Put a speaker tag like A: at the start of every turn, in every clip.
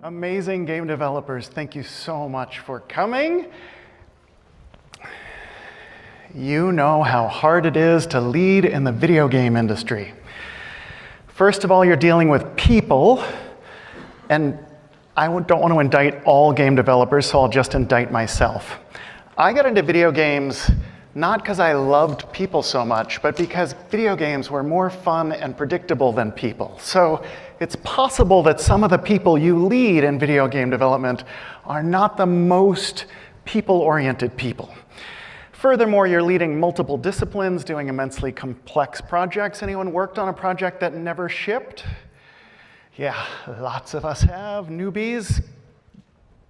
A: Amazing game developers, thank you so much for coming. You know how hard it is to lead in the video game industry. First of all, you're dealing with people, and I don't want to indict all game developers, so I'll just indict myself. I got into video games not because I loved people so much, but because video games were more fun and predictable than people. So it's possible that some of the people you lead in video game development are not the most people-oriented people. Furthermore, you're leading multiple disciplines, doing immensely complex projects. Anyone worked on a project that never shipped? Yeah, lots of us have. Newbies,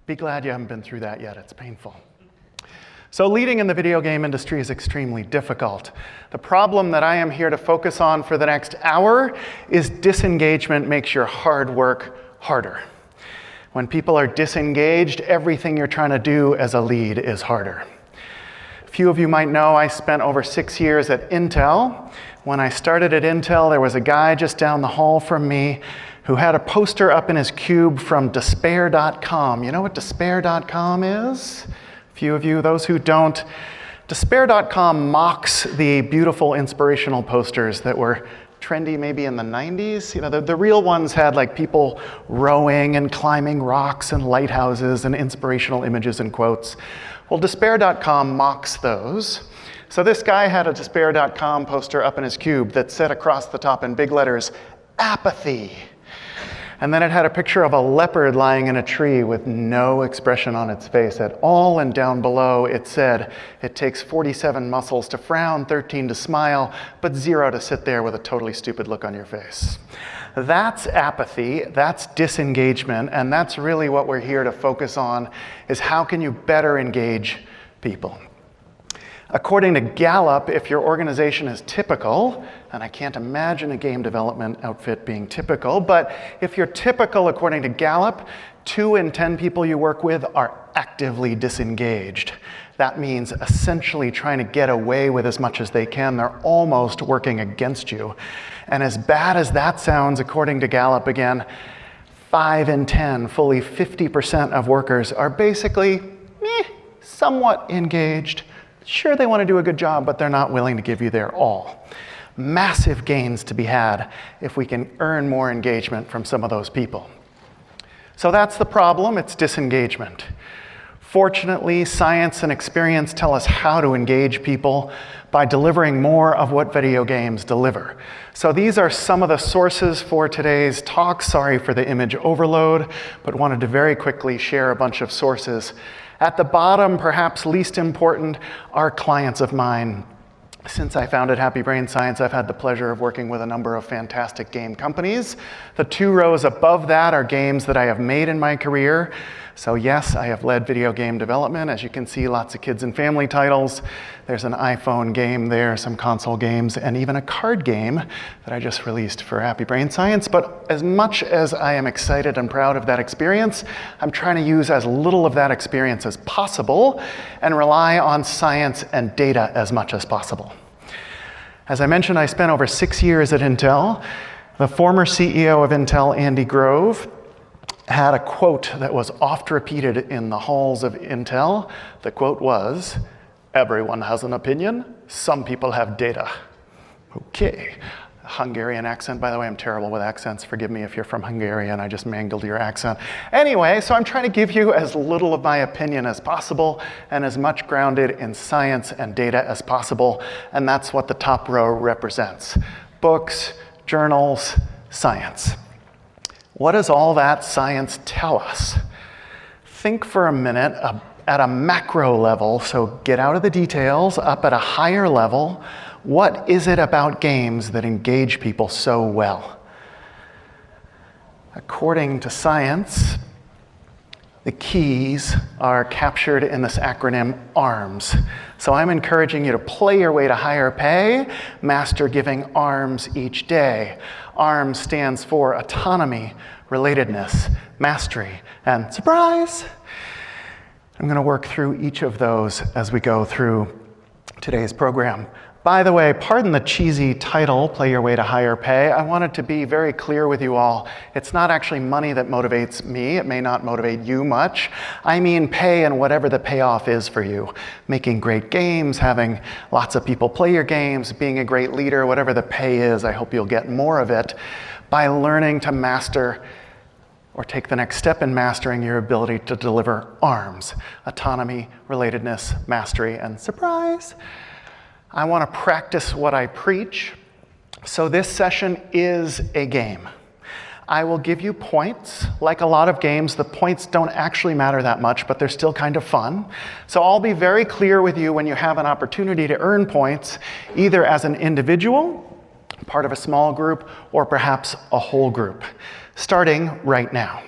A: be glad you haven't been through that yet. It's painful. So leading in the video game industry is extremely difficult. The problem that I am here to focus on for the next hour is disengagement makes your hard work harder. When people are disengaged, everything you're trying to do as a lead is harder. A few of you might know I spent over 6 years at Intel. When I started at Intel, there was a guy just down the hall from me who had a poster up in his cube from despair.com. You know what despair.com is? Few of you, those who don't, despair.com mocks the beautiful inspirational posters that were trendy maybe in the 90s. You know, the real ones had like people rowing and climbing rocks and lighthouses and inspirational images and quotes. Well, despair.com mocks those. So this guy had a despair.com poster up in his cube that said across the top in big letters, apathy. And then it had a picture of a leopard lying in a tree with no expression on its face at all. And down below it said, it takes 47 muscles to frown, 13 to smile, but 0 to sit there with a totally stupid look on your face. That's apathy, that's disengagement, and that's really what we're here to focus on, is how can you better engage people. According to Gallup, if your organization is typical, and I can't imagine a game development outfit being typical, but if you're typical according to Gallup, 2 in 10 people you work with are actively disengaged. That means essentially trying to get away with as much as they can. They're almost working against you. And as bad as that sounds, according to Gallup again, 5 in 10, fully 50% of workers are basically somewhat engaged. Sure, they want to do a good job, but they're not willing to give you their all. Massive gains to be had if we can earn more engagement from some of those people. So that's the problem, it's disengagement. Fortunately, science and experience tell us how to engage people by delivering more of what video games deliver. So these are some of the sources for today's talk. Sorry for the image overload, but wanted to very quickly share a bunch of sources. At the bottom, perhaps least important, are clients of mine. Since I founded Happy Brain Science, I've had the pleasure of working with a number of fantastic game companies. The 2 rows above that are games that I have made in my career. So yes, I have led video game development. As you can see, lots of kids and family titles. There's an iPhone game there, some console games, and even a card game that I just released for Happy Brain Science. But as much as I am excited and proud of that experience, I'm trying to use as little of that experience as possible and rely on science and data as much as possible. As I mentioned, I spent over 6 years at Intel. The former CEO of Intel, Andy Grove, had a quote that was oft repeated in the halls of Intel. The quote was, "Everyone has an opinion, some people have data." Okay. Hungarian accent, by the way, I'm terrible with accents. Forgive me if you're from Hungary and I just mangled your accent. Anyway, so I'm trying to give you as little of my opinion as possible and as much grounded in science and data as possible, and that's what the top row represents. Books, journals, science. What does all that science tell us? Think for a minute at a macro level, so get out of the details, up at a higher level. What is it about games that engage people so well? According to science, the keys are captured in this acronym ARMS. So I'm encouraging you to play your way to higher pay, master giving ARMS each day. ARMS stands for Autonomy, Relatedness, Mastery, and surprise! I'm going to work through each of those as we go through today's program. By the way, pardon the cheesy title, Play Your Way to Higher Pay. I wanted to be very clear with you all. It's not actually money that motivates me. It may not motivate you much. I mean pay and whatever the payoff is for you. Making great games, having lots of people play your games, being a great leader, whatever the pay is, I hope you'll get more of it by learning to master or take the next step in mastering your ability to deliver ARMS: autonomy, relatedness, mastery, and surprise. I want to practice what I preach, so this session is a game. I will give you points. Like a lot of games, the points don't actually matter that much, but they're still kind of fun. So I'll be very clear with you when you have an opportunity to earn points, either as an individual, part of a small group, or perhaps a whole group, starting right now.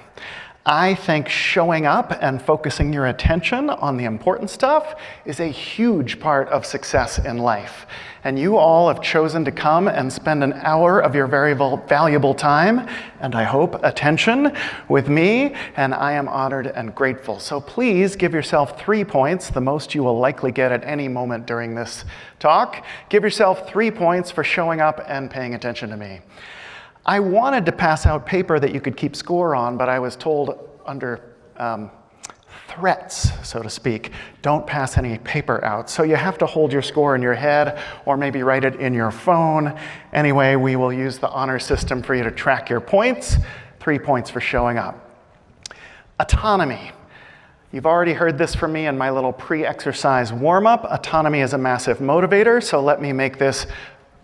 A: I think showing up and focusing your attention on the important stuff is a huge part of success in life. And you all have chosen to come and spend an hour of your very valuable time, and I hope attention, with me, and I am honored and grateful. So please give yourself 3 points, the most you will likely get at any moment during this talk. Give yourself 3 points for showing up and paying attention to me. I wanted to pass out paper that you could keep score on, but I was told under threats, so to speak, don't pass any paper out. So you have to hold your score in your head or maybe write it in your phone. Anyway, we will use the honor system for you to track your points. 3 points for showing up. Autonomy. You've already heard this from me in my little pre-exercise warm-up. Autonomy is a massive motivator, so let me make this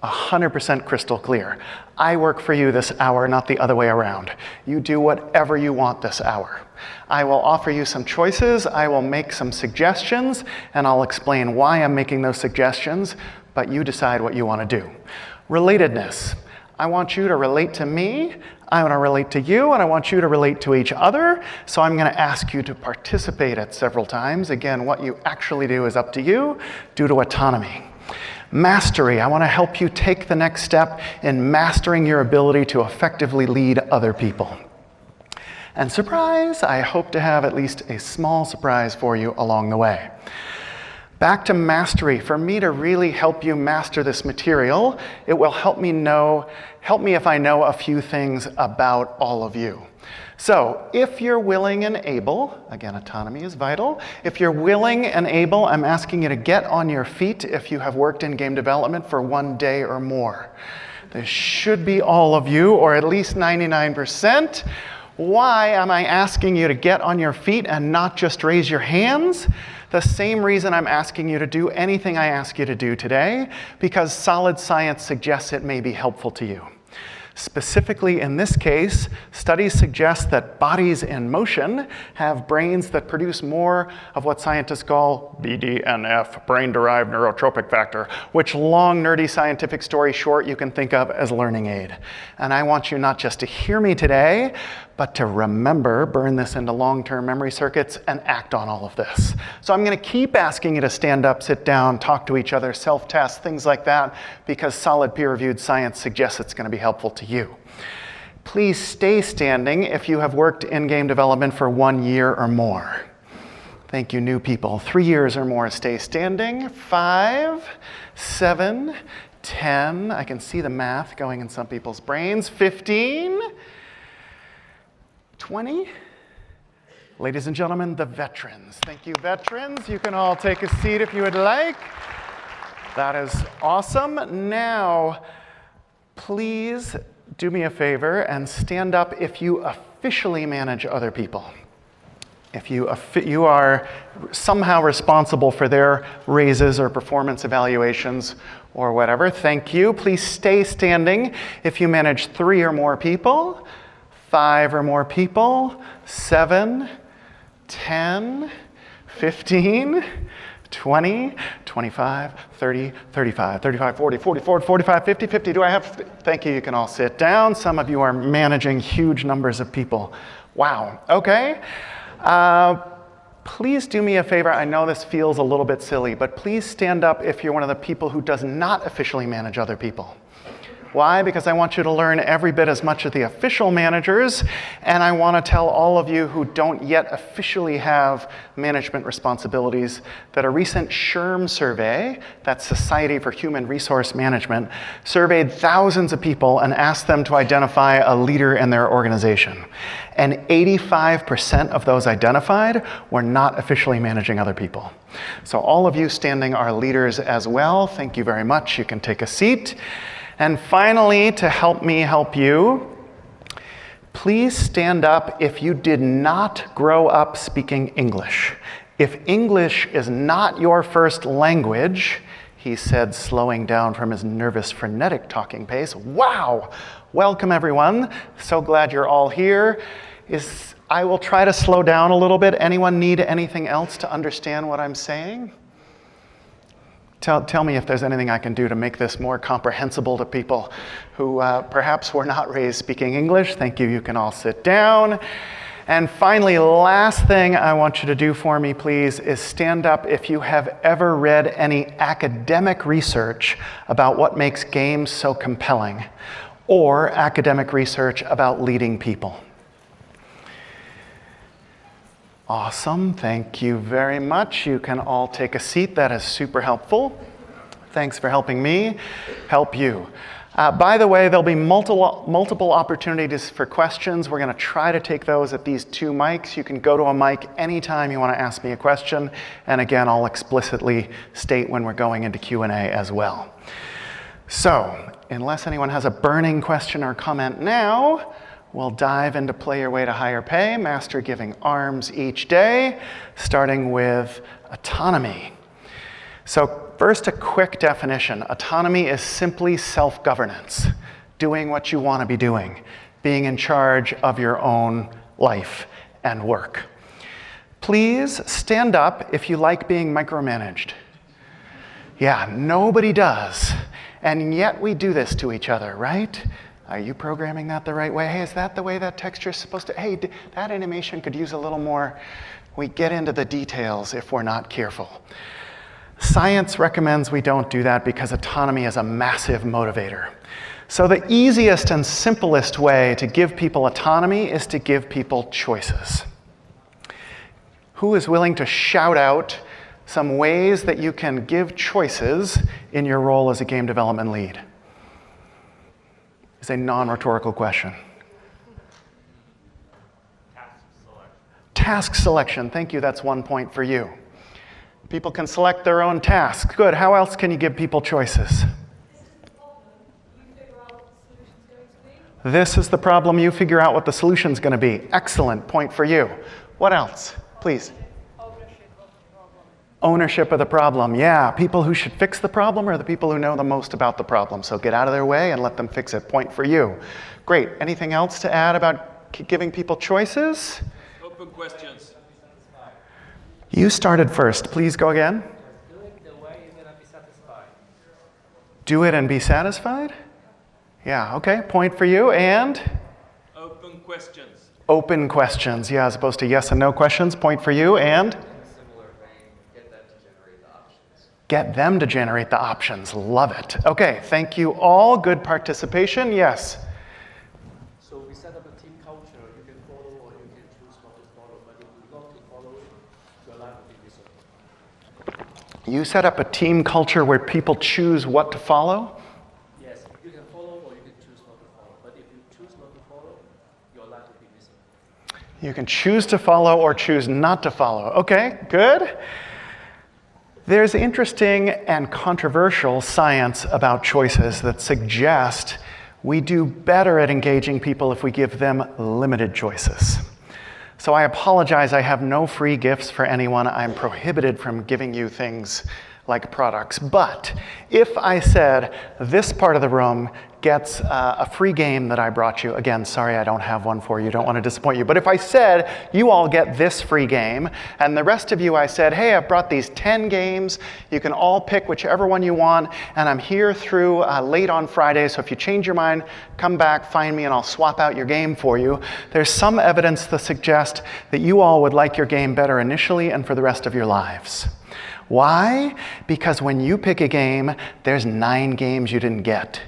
A: 100% crystal clear. I work for you this hour, not the other way around. You do whatever you want this hour. I will offer you some choices, I will make some suggestions, and I'll explain why I'm making those suggestions, but you decide what you want to do. Relatedness. I want you to relate to me, I want to relate to you, and I want you to relate to each other, so I'm going to ask you to participate at several times. Again, what you actually do is up to you, due to autonomy. Mastery. I want to help you take the next step in mastering your ability to effectively lead other people. And surprise, I hope to have at least a small surprise for you along the way. Back to mastery. For me to really help you master this material, it will help me if I know a few things about all of you. So if you're willing and able, again, autonomy is vital. If you're willing and able, I'm asking you to get on your feet if you have worked in game development for 1 day or more. This should be all of you, or at least 99%. Why am I asking you to get on your feet and not just raise your hands? The same reason I'm asking you to do anything I ask you to do today, because solid science suggests it may be helpful to you. Specifically in this case, studies suggest that bodies in motion have brains that produce more of what scientists call BDNF, brain-derived neurotropic factor, which, long, nerdy scientific story short, you can think of as learning aid. And I want you not just to hear me today, but to remember, burn this into long-term memory circuits, and act on all of this. So I'm going to keep asking you to stand up, sit down, talk to each other, self-test, things like that, because solid peer-reviewed science suggests it's going to be helpful to you. Please stay standing if you have worked in game development for 1 year or more. Thank you, new people. 3 years or more, stay standing. 5, 7, 10. I can see the math going in some people's brains. 15. 20. Ladies and gentlemen, the veterans. Thank you, veterans. You can all take a seat if you would like. That is awesome. Now, please do me a favor and stand up if you officially manage other people. If you are somehow responsible for their raises or performance evaluations or whatever, thank you. Please stay standing if you manage 3 or more people. 5 or more people, 7, 10, 15, 20, 25, 30, 35, 35, 40, 44, 45, 50, 50. Do I have, thank you, you can all sit down. Some of you are managing huge numbers of people. Wow, okay. Please do me a favor. I know this feels a little bit silly, but please stand up if you're one of the people who does not officially manage other people. Why? Because I want you to learn every bit as much as the official managers, and I want to tell all of you who don't yet officially have management responsibilities that a recent SHRM survey, that's Society for Human Resource Management, surveyed thousands of people and asked them to identify a leader in their organization. And 85% of those identified were not officially managing other people. So all of you standing are leaders as well. Thank you very much. You can take a seat. And finally, to help me help you, please stand up if you did not grow up speaking English. If English is not your first language, he said, slowing down from his nervous, frenetic talking pace. Wow! Welcome, everyone. So glad you're all here. I will try to slow down a little bit. Anyone need anything else to understand what I'm saying? Tell me if there's anything I can do to make this more comprehensible to people who perhaps were not raised speaking English. Thank you. You can all sit down. And finally, last thing I want you to do for me, please, is stand up if you have ever read any academic research about what makes games so compelling, or academic research about leading people. Awesome. Thank you very much. You can all take a seat. That is super helpful. Thanks for helping me help you. By the way, there'll be multiple opportunities for questions. We're going to try to take those at these 2 mics. You can go to a mic anytime you want to ask me a question. And again, I'll explicitly state when we're going into Q&A as well. So, unless anyone has a burning question or comment now, we'll dive into Play Your Way to Higher Pay, Master Giving Arms Each Day, starting with autonomy. So first, a quick definition. Autonomy is simply self-governance, doing what you want to be doing, being in charge of your own life and work. Please stand up if you like being micromanaged. Yeah, nobody does. And yet we do this to each other, right? Are you programming that the right way? Hey, is that the way that texture is supposed to? Hey, that animation could use a little more. We get into the details if we're not careful. Science recommends we don't do that because autonomy is a massive motivator. So the easiest and simplest way to give people autonomy is to give people choices. Who is willing to shout out some ways that you can give choices in your role as a game development lead? It's a non-rhetorical question. Task selection. Thank you. That's 1 point for you. People can select their own tasks. Good. How else can you give people choices? This is the problem. You figure out what the solution's going to be. Excellent. Point for you. What else? Please. Ownership of the problem. Yeah, people who should fix the problem are the people who know the most about the problem. So get out of their way and let them fix it. Point for you. Great. Anything else to add about giving people choices?
B: Open questions.
A: You started first. Please go again.
C: Do it the way you're going to be satisfied.
A: Do it and be satisfied? Yeah, okay. Point for you. And?
B: Open questions.
A: Open questions. Yeah, as opposed to yes and no questions. Point for you. And? Get them to generate the options. Love it. Okay, thank you all. Good participation. Yes?
C: So we set up a team culture. You can follow or you can choose not to follow. But if you don't follow it, your life will be miserable.
A: You set up a team culture where people choose what to follow?
C: Yes, you can follow or you can choose not to follow. But if you choose not to follow, your life will be miserable.
A: You can choose to follow or choose not to follow. Okay, good. There's interesting and controversial science about choices that suggest we do better at engaging people if we give them limited choices. So I apologize, I have no free gifts for anyone. I'm prohibited from giving you things like products. But if I said this part of the room gets a free game that I brought you, again, sorry I don't have one for you, don't want to disappoint you, but if I said you all get this free game, and the rest of you I said, hey, I've brought these 10 games, you can all pick whichever one you want, and I'm here through late on Friday, so if you change your mind, come back, find me, and I'll swap out your game for you. There's some evidence to suggest that you all would like your game better initially and for the rest of your lives. Why? Because when you pick a game, there's 9 games you didn't get.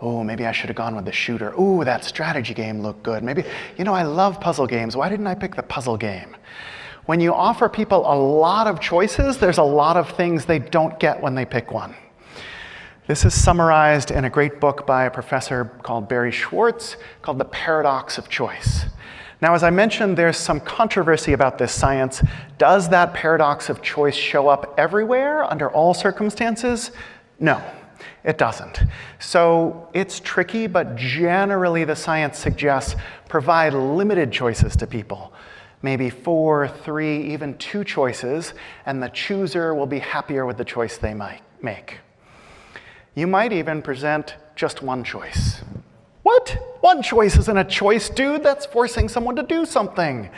A: Oh, maybe I should have gone with the shooter. Ooh, that strategy game looked good. Maybe, I love puzzle games. Why didn't I pick the puzzle game? When you offer people a lot of choices, there's a lot of things they don't get when they pick one. This is summarized in a great book by a professor called Barry Schwartz called The Paradox of Choice. Now, as I mentioned, there's some controversy about this science. Does that paradox of choice show up everywhere under all circumstances? No, it doesn't. So it's tricky, but generally the science suggests provide limited choices to people. Maybe 4, 3, even 2 choices, and the chooser will be happier with the choice they might make. You might even present just one choice. What? One choice isn't a choice, dude. That's forcing someone to do something.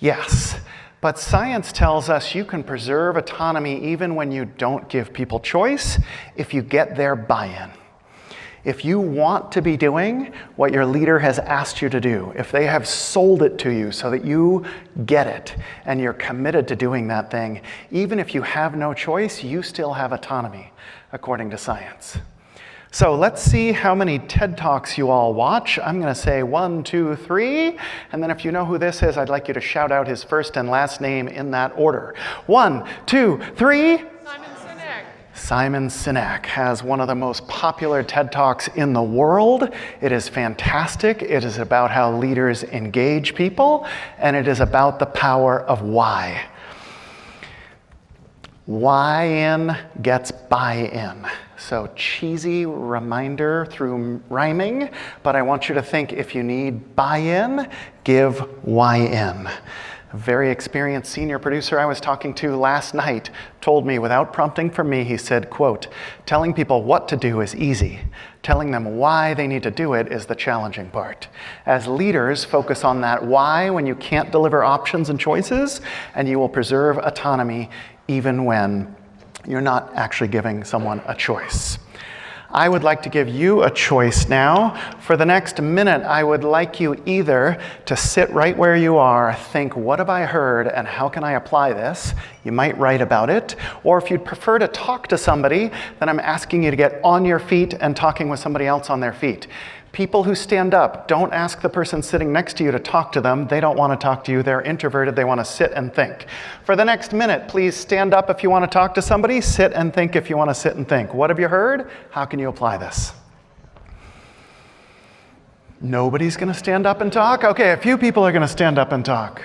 A: Yes, but science tells us you can preserve autonomy even when you don't give people choice if you get their buy-in. If you want to be doing what your leader has asked you to do, if they have sold it to you so that you get it and you're committed to doing that thing, even if you have no choice, you still have autonomy, according to science. So let's see how many TED Talks you all watch. I'm going to say 1, 2, 3, and then if you know who this is, I'd like you to shout out his first and last name in that order. 1, 2, 3. Simon Sinek has one of the most popular TED Talks in the world. It is fantastic. It is about how leaders engage people, and it is about the power of why. Why-in gets buy-in. So cheesy reminder through rhyming, but I want you to think if you need buy-in, give why-in. A very experienced senior producer I was talking to last night told me without prompting from me, he said, quote, telling people what to do is easy. Telling them why they need to do it is the challenging part. As leaders, focus on that why when you can't deliver options and choices, and you will preserve autonomy even when you're not actually giving someone a choice. I would like to give you a choice now. For the next minute, I would like you either to sit right where you are, think, what have I heard and how can I apply this? You might write about it. Or if you'd prefer to talk to somebody, then I'm asking you to get on your feet and talking with somebody else on their feet. People who stand up, don't ask the person sitting next to you to talk to them. They don't want to talk to you. They're introverted. They want to sit and think. For the next minute, please stand up if you want to talk to somebody. Sit and think if you want to sit and think. What have you heard? How can you apply this? Nobody's going to stand up and talk? Okay, a few people are going to stand up and talk.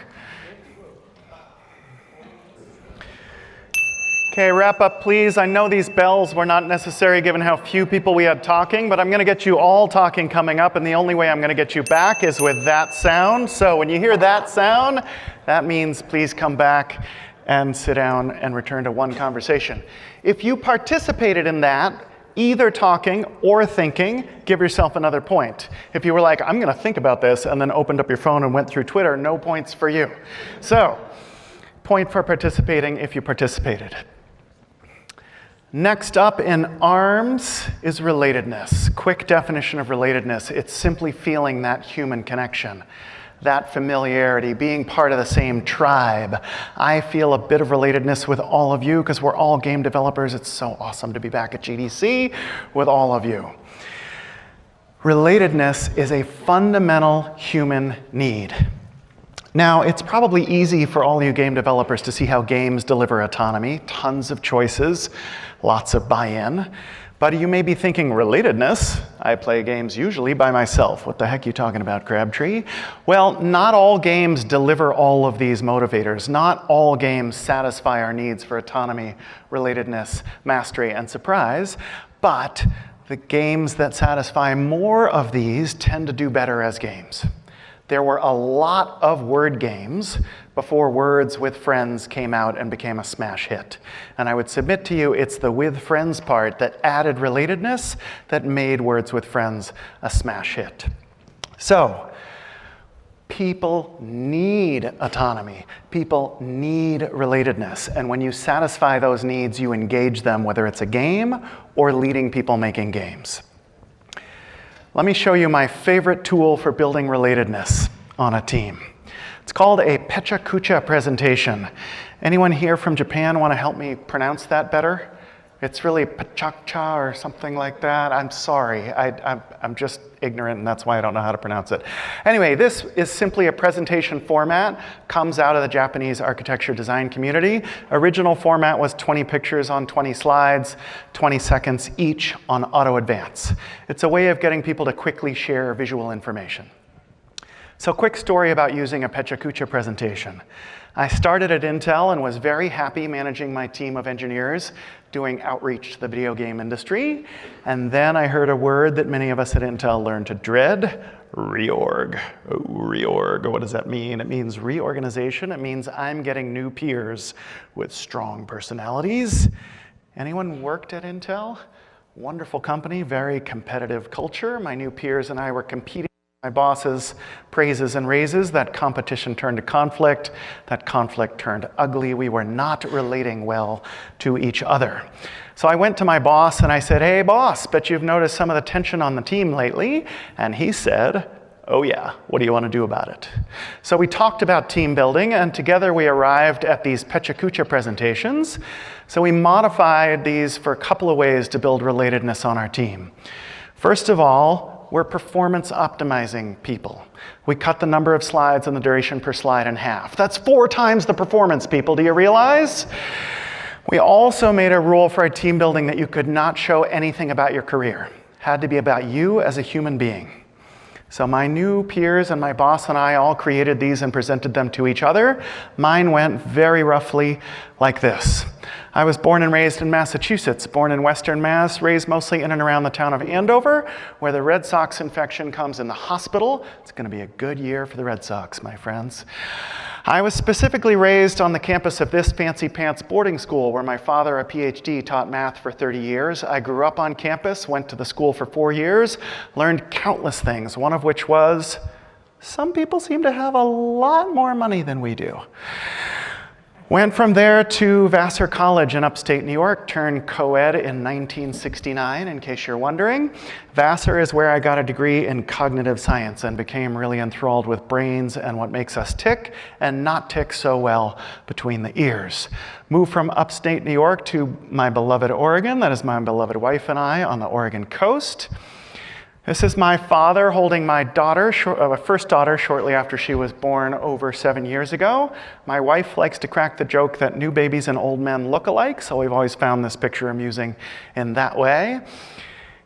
A: Okay, wrap up, please. I know these bells were not necessary given how few people we had talking, but I'm going to get you all talking coming up, and the only way I'm going to get you back is with that sound. So when you hear that sound, that means please come back and sit down and return to one conversation. If you participated in that, either talking or thinking, give yourself another point. If you were like, I'm going to think about this, and then opened up your phone and went through Twitter, no points for you. So, point for participating if you participated. Next up in ARMS is relatedness. Quick definition of relatedness. It's simply feeling that human connection, that familiarity, being part of the same tribe. I feel a bit of relatedness with all of you because we're all game developers. It's so awesome to be back at GDC with all of you. Relatedness is a fundamental human need. Now, it's probably easy for all you game developers to see how games deliver autonomy, tons of choices, lots of buy-in. But you may be thinking, relatedness? I play games usually by myself. What the heck are you talking about, Crabtree? Well, not all games deliver all of these motivators. Not all games satisfy our needs for autonomy, relatedness, mastery, and surprise. But the games that satisfy more of these tend to do better as games. There were a lot of word games before Words with Friends came out and became a smash hit. And I would submit to you it's the with friends part that added relatedness that made Words with Friends a smash hit. So, people need autonomy. People need relatedness. And when you satisfy those needs, you engage them, whether it's a game or leading people making games. Let me show you my favorite tool for building relatedness on a team. It's called a Pecha-Kucha presentation. Anyone here from Japan want to help me pronounce that better? It's really pachakcha or something like that. I'm sorry. I'm just ignorant, and that's why I don't know how to pronounce it. Anyway, this is simply a presentation format, comes out of the Japanese architecture design community. Original format was 20 pictures on 20 slides, 20 seconds each on auto advance. It's a way of getting people to quickly share visual information. So quick story about using a Pechakucha presentation. I started at Intel and was very happy managing my team of engineers doing outreach to the video game industry. And then I heard a word that many of us at Intel learned to dread, reorg. Oh, reorg, what does that mean? It means reorganization. It means I'm getting new peers with strong personalities. Anyone worked at Intel? Wonderful company, very competitive culture. My new peers and I were competing. My boss's praises and raises, that competition turned to conflict, that conflict turned ugly. We were not relating well to each other. So I went to my boss and I said, hey boss, bet you've noticed some of the tension on the team lately. And he said, oh yeah, what do you want to do about it? So we talked about team building, and together we arrived at these Pechakucha presentations. So we modified these for a couple of ways to build relatedness on our team. First of all, we're performance optimizing people. We cut the number of slides and the duration per slide in half. That's 4 times the performance, people. Do you realize? We also made a rule for our team building that you could not show anything about your career. It had to be about you as a human being. So my new peers and my boss and I all created these and presented them to each other. Mine went very roughly like this. I was born and raised in Massachusetts, born in Western Mass, raised mostly in and around the town of Andover, where the Red Sox infection comes in the hospital. It's going to be a good year for the Red Sox, my friends. I was specifically raised on the campus of this fancy pants boarding school where my father, a PhD, taught math for 30 years. I grew up on campus, went to the school for 4 years, learned countless things, one of which was some people seem to have a lot more money than we do. Went from there to Vassar College in upstate New York, turned co-ed in 1969, in case you're wondering. Vassar is where I got a degree in cognitive science and became really enthralled with brains and what makes us tick and not tick so well between the ears. Moved from upstate New York to my beloved Oregon. That is my beloved wife and I on the Oregon coast. This is my father holding my daughter, first daughter, shortly after she was born over 7 years ago. My wife likes to crack the joke that new babies and old men look alike, so we've always found this picture amusing in that way.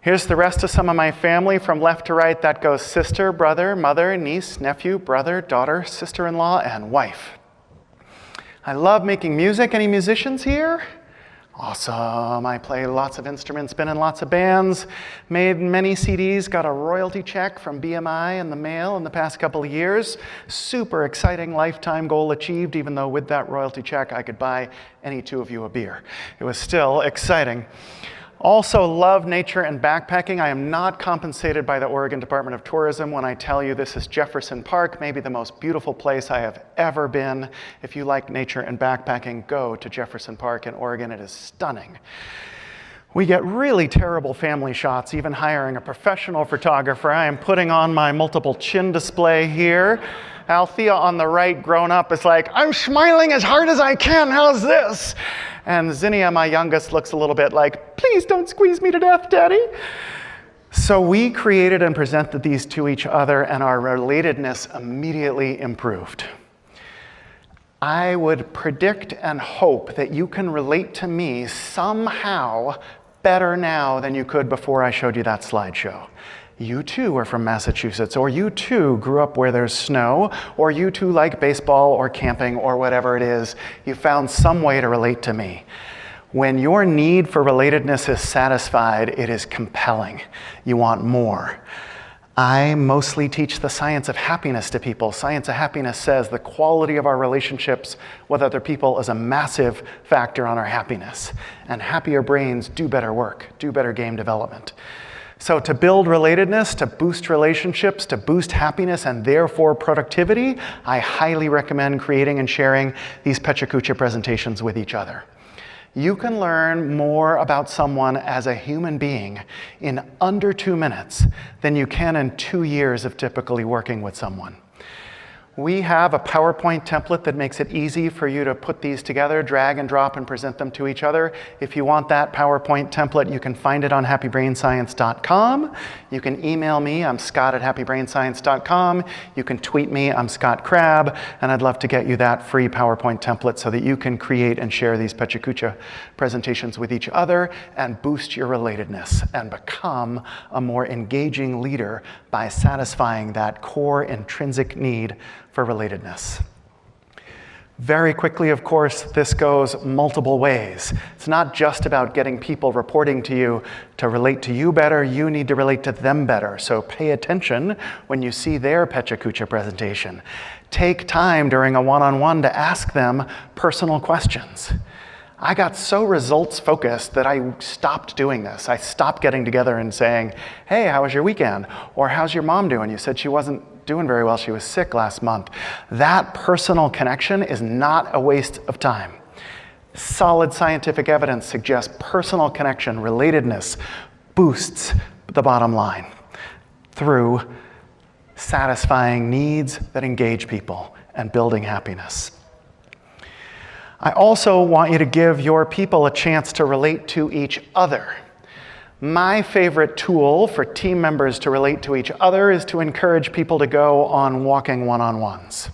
A: Here's the rest of some of my family from left to right. That goes sister, brother, mother, niece, nephew, brother, daughter, sister-in-law, and wife. I love making music. Any musicians here? Awesome. I play lots of instruments, been in lots of bands, made many CDs, got a royalty check from BMI in the mail in the past couple of years. Super exciting lifetime goal achieved, even though with that royalty check I could buy any 2 of you a beer. It was still exciting. Also love nature and backpacking. I am not compensated by the Oregon Department of Tourism when I tell you this is Jefferson Park, maybe the most beautiful place I have ever been. If you like nature and backpacking, go to Jefferson Park in Oregon. It is stunning. We get really terrible family shots, even hiring a professional photographer. I am putting on my multiple chin display here. Althea on the right, grown up, is like, I'm smiling as hard as I can, how's this? And Zinnia, my youngest, looks a little bit like, please don't squeeze me to death, Daddy. So we created and presented these to each other, and our relatedness immediately improved. I would predict and hope that you can relate to me somehow better now than you could before I showed you that slideshow. You too are from Massachusetts, or you too grew up where there's snow, or you too like baseball or camping or whatever it is. You found some way to relate to me. When your need for relatedness is satisfied, it is compelling. You want more. I mostly teach the science of happiness to people. Science of happiness says the quality of our relationships with other people is a massive factor on our happiness. And happier brains do better work, do better game development. So to build relatedness, to boost relationships, to boost happiness, and therefore productivity, I highly recommend creating and sharing these Pechakucha presentations with each other. You can learn more about someone as a human being in under 2 minutes than you can in 2 years of typically working with someone. We have a PowerPoint template that makes it easy for you to put these together, drag and drop, and present them to each other. If you want that PowerPoint template, you can find it on happybrainscience.com. You can email me, I'm scott@happybrainscience.com. You can tweet me, I'm Scott Crab, and I'd love to get you that free PowerPoint template so that you can create and share these Pechakucha presentations with each other and boost your relatedness and become a more engaging leader by satisfying that core intrinsic need for relatedness. Very quickly, of course, this goes multiple ways. It's not just about getting people reporting to you to relate to you better, you need to relate to them better. So pay attention when you see their Pechakucha presentation. Take time during a one-on-one to ask them personal questions. I got so results focused that I stopped doing this. I stopped getting together and saying, hey, how was your weekend? Or how's your mom doing? You said she wasn't doing very well. She was sick last month. That personal connection is not a waste of time. Solid scientific evidence suggests personal connection, relatedness, boosts the bottom line through satisfying needs that engage people and building happiness. I also want you to give your people a chance to relate to each other. My favorite tool for team members to relate to each other is to encourage people to go on walking one-on-ones.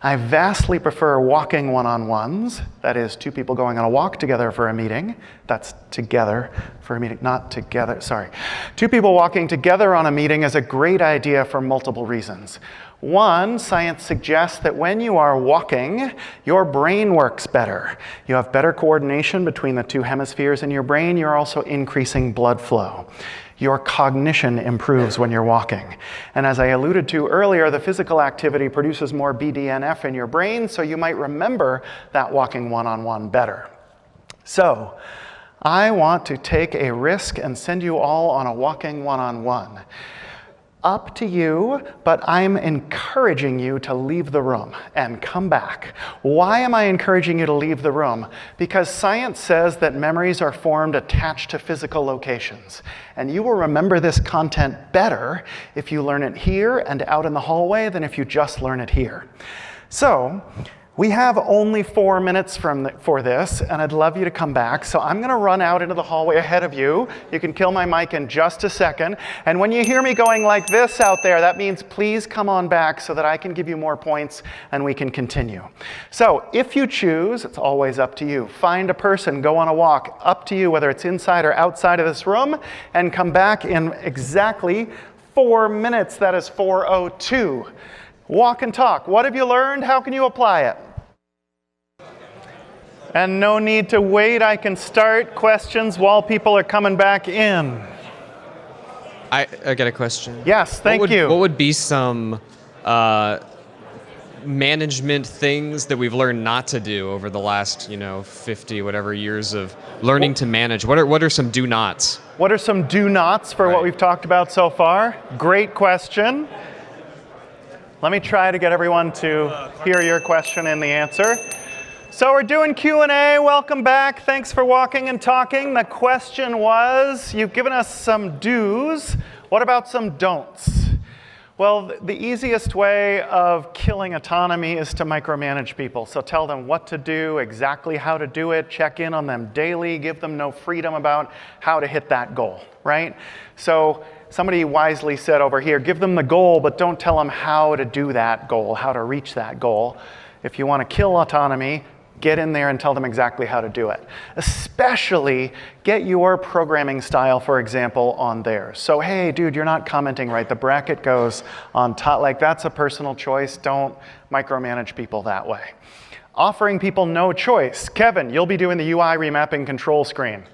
A: I vastly prefer walking one-on-ones, that is, two people going on a walk together for a meeting. That's together for a meeting, not together, sorry. Two people walking together on a meeting is a great idea for multiple reasons. One, science suggests that when you are walking, your brain works better. You have better coordination between the two hemispheres in your brain. You're also increasing blood flow. Your cognition improves when you're walking. And as I alluded to earlier, the physical activity produces more BDNF in your brain, so you might remember that walking one-on-one better. So, I want to take a risk and send you all on a walking one-on-one. Up to you, but I'm encouraging you to leave the room and come back. Why am I encouraging you to leave the room? Because science says that memories are formed attached to physical locations. And you will remember this content better if you learn it here and out in the hallway than if you just learn it here. So, we have only 4 minutes for this, and I'd love you to come back. So I'm going to run out into the hallway ahead of you. You can kill my mic in just a second. And when you hear me going like this out there, that means please come on back so that I can give you more points and we can continue. So if you choose, it's always up to you. Find a person, go on a walk, up to you, whether it's inside or outside of this room, and come back in exactly 4 minutes. That is 4:02. Walk and talk. What have you learned? How can you apply it? And no need to wait. I can start questions while people are coming back in.
D: I got a question.
A: Yes, thank you.
D: What would be some management things that we've learned not to do over the last, 50 whatever years of learning to manage? What are some do-nots?
A: What are some do-nots for what we've talked about so far? Great question. Let me try to get everyone to hear your question and the answer. So we're doing Q&A. Welcome back. Thanks for walking and talking. The question was, you've given us some do's. What about some don'ts? Well, the easiest way of killing autonomy is to micromanage people. So tell them what to do, exactly how to do it, check in on them daily, give them no freedom about how to hit that goal, right? So somebody wisely said over here, give them the goal, but don't tell them how to do that goal, how to reach that goal. If you want to kill autonomy, get in there and tell them exactly how to do it. Especially get your programming style, for example, on theirs. So, hey, dude, you're not commenting right. The bracket goes on top. Like, that's a personal choice. Don't micromanage people that way. Offering people no choice. Kevin, you'll be doing the UI remapping control screen.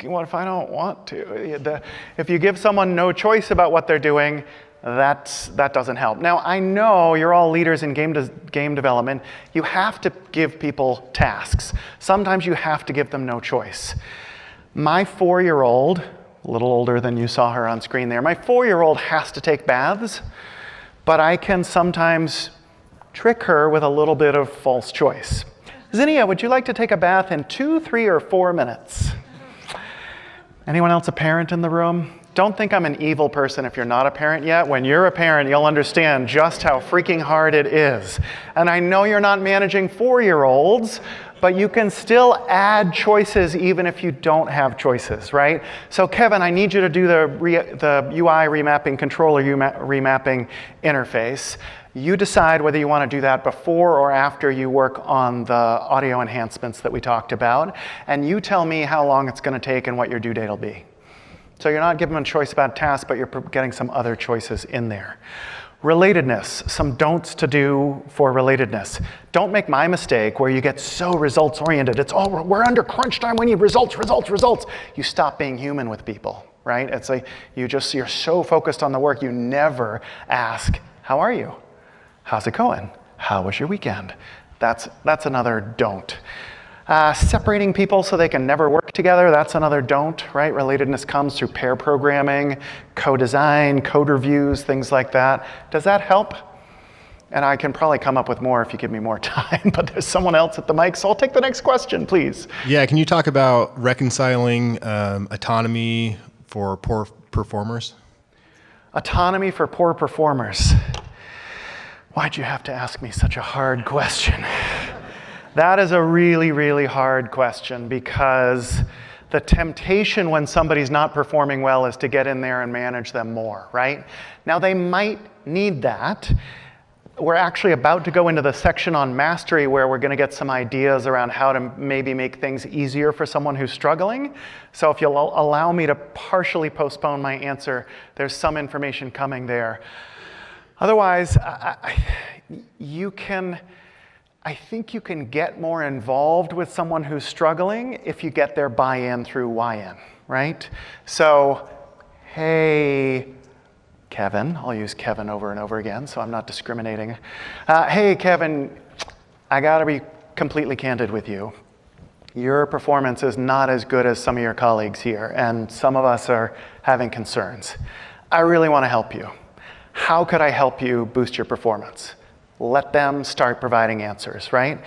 A: What if I don't want to? If you give someone no choice about what they're doing, that doesn't help. Now, I know you're all leaders in game development. You have to give people tasks. Sometimes you have to give them no choice. My 4-year-old, a little older than you saw her on screen there, my 4-year-old has to take baths, but I can sometimes trick her with a little bit of false choice. Zinnia, would you like to take a bath in 2, 3, or 4 minutes? Anyone else a parent in the room? don't think I'm an evil person if you're not a parent yet. When you're a parent, you'll understand just how freaking hard it is. And I know you're not managing 4-year-olds, but you can still add choices even if you don't have choices, right? So Kevin, I need you to do the UI remapping controller remapping interface. You decide whether you want to do that before or after you work on the audio enhancements that we talked about. And you tell me how long it's going to take and what your due date will be. So you're not giving them a choice about tasks, but you're getting some other choices in there. Relatedness, some don'ts to do for relatedness. Don't make my mistake where you get so results oriented. It's, oh, we're under crunch time, we need results, results, results. You stop being human with people, right? It's like you're so focused on the work, you never ask, how are you? How's it going? How was your weekend? That's another don't. Separating people so they can never work together, that's another don't, right? Relatedness comes through pair programming, co-design, code reviews, things like that. Does that help? And I can probably come up with more if you give me more time, but there's someone else at the mic, so I'll take the next question, please.
E: Yeah, can you talk about reconciling autonomy for poor performers?
A: Autonomy for poor performers. Why'd you have to ask me such a hard question? That is a really, really hard question because the temptation when somebody's not performing well is to get in there and manage them more, right? Now they might need that. We're actually about to go into the section on mastery where we're going to get some ideas around how to maybe make things easier for someone who's struggling. So if you'll allow me to partially postpone my answer, there's some information coming there. Otherwise, I think you can get more involved with someone who's struggling if you get their buy-in through YN, right? So, hey, Kevin, I'll use Kevin over and over again, so I'm not discriminating. Hey, Kevin, I gotta be completely candid with you. Your performance is not as good as some of your colleagues here, and some of us are having concerns. I really wanna help you. How could I help you boost your performance? Let them start providing answers, right?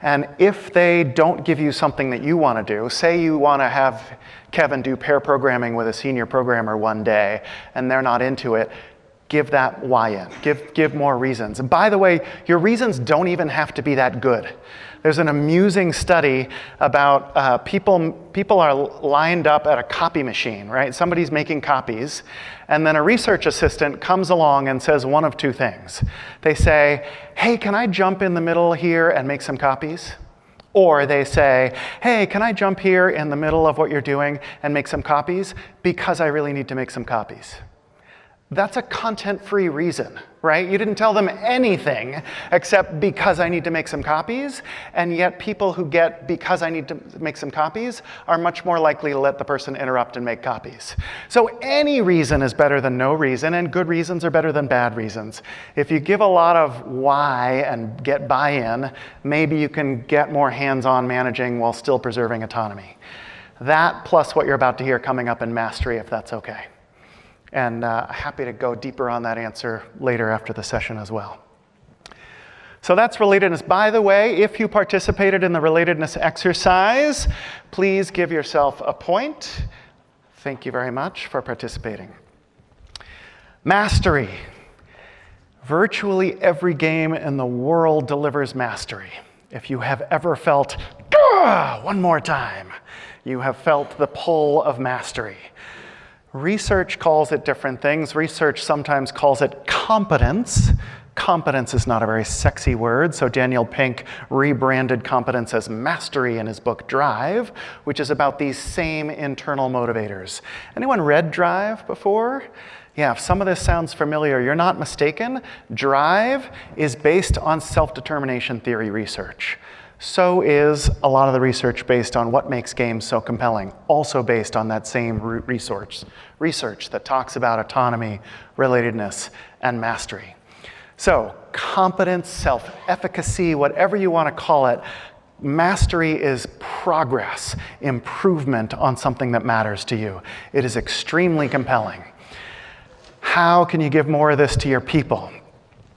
A: And if they don't give you something that you want to do, say you want to have Kevin do pair programming with a senior programmer one day, and they're not into it, give that YN. Give more reasons. And by the way, your reasons don't even have to be that good. There's an amusing study about people are lined up at a copy machine, right? Somebody's making copies, and then a research assistant comes along and says one of two things. They say, hey, can I jump in the middle here and make some copies? Or they say, hey, can I jump here in the middle of what you're doing and make some copies? Because I really need to make some copies. That's a content-free reason, right? You didn't tell them anything except because I need to make some copies, and yet people who get because I need to make some copies are much more likely to let the person interrupt and make copies. So any reason is better than no reason, and good reasons are better than bad reasons. If you give a lot of why and get buy-in, maybe you can get more hands-on managing while still preserving autonomy. That plus what you're about to hear coming up in mastery, if that's okay. And happy to go deeper on that answer later after the session as well. So that's relatedness. By the way, if you participated in the relatedness exercise, please give yourself a point. Thank you very much for participating. Mastery. Virtually every game in the world delivers mastery. If you have ever felt, one more time, you have felt the pull of mastery. Research calls it different things. Research sometimes calls it competence. Competence is not a very sexy word, so Daniel Pink rebranded competence as mastery in his book Drive, which is about these same internal motivators. Anyone read Drive before? Yeah, if some of this sounds familiar, you're not mistaken. Drive is based on self-determination theory research. So is a lot of the research based on what makes games so compelling, also based on that same research that talks about autonomy, relatedness, and mastery. So competence, self-efficacy, whatever you want to call it, mastery is progress, improvement on something that matters to you. It is extremely compelling. How can you give more of this to your people?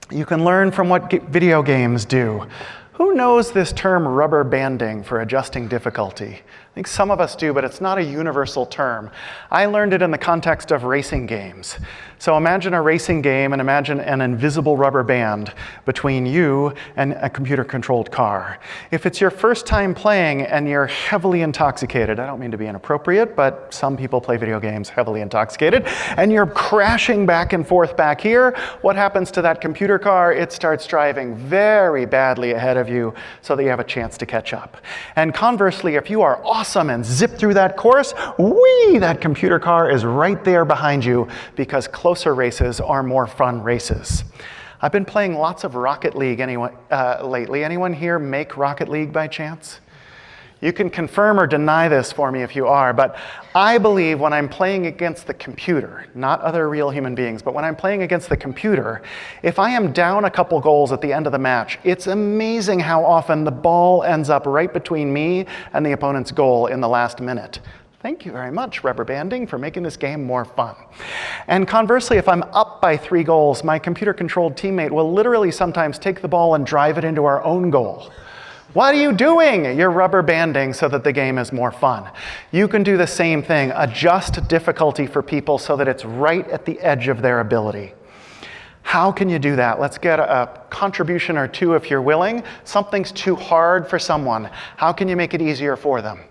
A: You can learn from what video games do. Who knows this term rubber banding for adjusting difficulty? I think some of us do, but it's not a universal term. I learned it in the context of racing games. So imagine a racing game and imagine an invisible rubber band between you and a computer-controlled car. If it's your first time playing and you're heavily intoxicated, I don't mean to be inappropriate, but some people play video games heavily intoxicated, and you're crashing back and forth back here, what happens to that computer car? It starts driving very badly ahead of you so that you have a chance to catch up. And conversely, if you are awesome and zip through that course, whee, that computer car is right there behind you because closer races are more fun races. I've been playing lots of Rocket League lately. Anyone here make Rocket League by chance? You can confirm or deny this for me if you are, but I believe when I'm playing against the computer, not other real human beings, but when I'm playing against the computer, if I am down a couple goals at the end of the match, it's amazing how often the ball ends up right between me and the opponent's goal in the last minute. Thank you very much, rubber banding, for making this game more fun. And conversely, if I'm up by 3 goals, my computer-controlled teammate will literally sometimes take the ball and drive it into our own goal. What are you doing? You're rubber banding so that the game is more fun. You can do the same thing. Adjust difficulty for people so that it's right at the edge of their ability. How can you do that? Let's get a contribution or two if you're willing. Something's too hard for someone. How can you make it easier for them?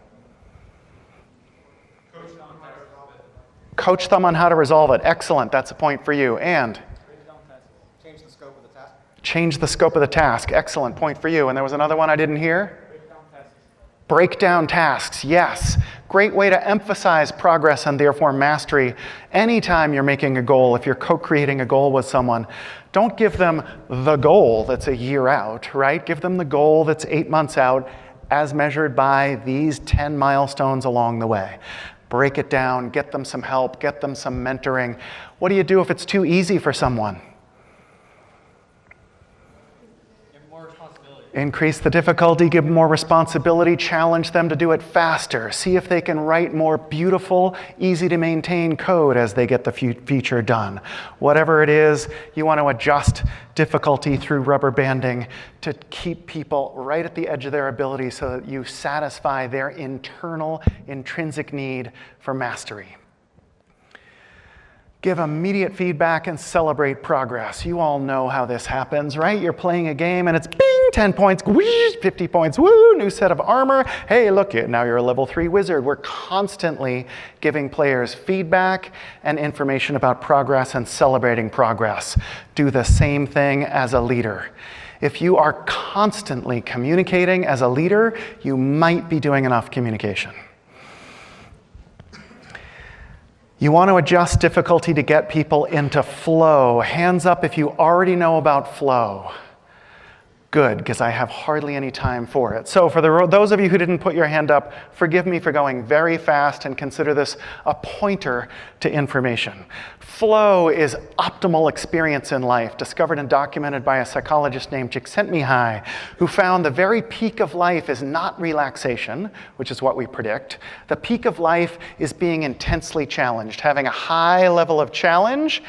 A: Coach them on how to resolve it. Excellent. That's a point for you. And?
F: Change the scope of the task.
A: Change the scope of the task. Excellent point for you. And there was another one I didn't hear? Break down tasks. Yes. Great way to emphasize progress and therefore mastery. Anytime you're making a goal, if you're co-creating a goal with someone, don't give them the goal that's a year out, right? Give them the goal that's 8 months out as measured by these 10 milestones along the way. Break it down, get them some help, get them some mentoring. What do you do if it's too easy for someone? Increase the difficulty, give them more responsibility, challenge them to do it faster. See if they can write more beautiful, easy to maintain code as they get the feature done. Whatever it is, you want to adjust difficulty through rubber banding to keep people right at the edge of their ability so that you satisfy their internal, intrinsic need for mastery. Give immediate feedback and celebrate progress. You all know how this happens, right? You're playing a game and it's bing, 10 points, whoosh, 50 points, woo, new set of armor. Hey, look, now you're a level 3 wizard. We're constantly giving players feedback and information about progress and celebrating progress. Do the same thing as a leader. If you are constantly communicating as a leader, you might be doing enough communication. You want to adjust difficulty to get people into flow. Hands up if you already know about flow. Good, because I have hardly any time for it. So for those of you who didn't put your hand up, forgive me for going very fast and consider this a pointer to information. Flow is optimal experience in life, discovered and documented by a psychologist named Csikszentmihalyi, who found the very peak of life is not relaxation, which is what we predict. The peak of life is being intensely challenged, having a high level of challenge,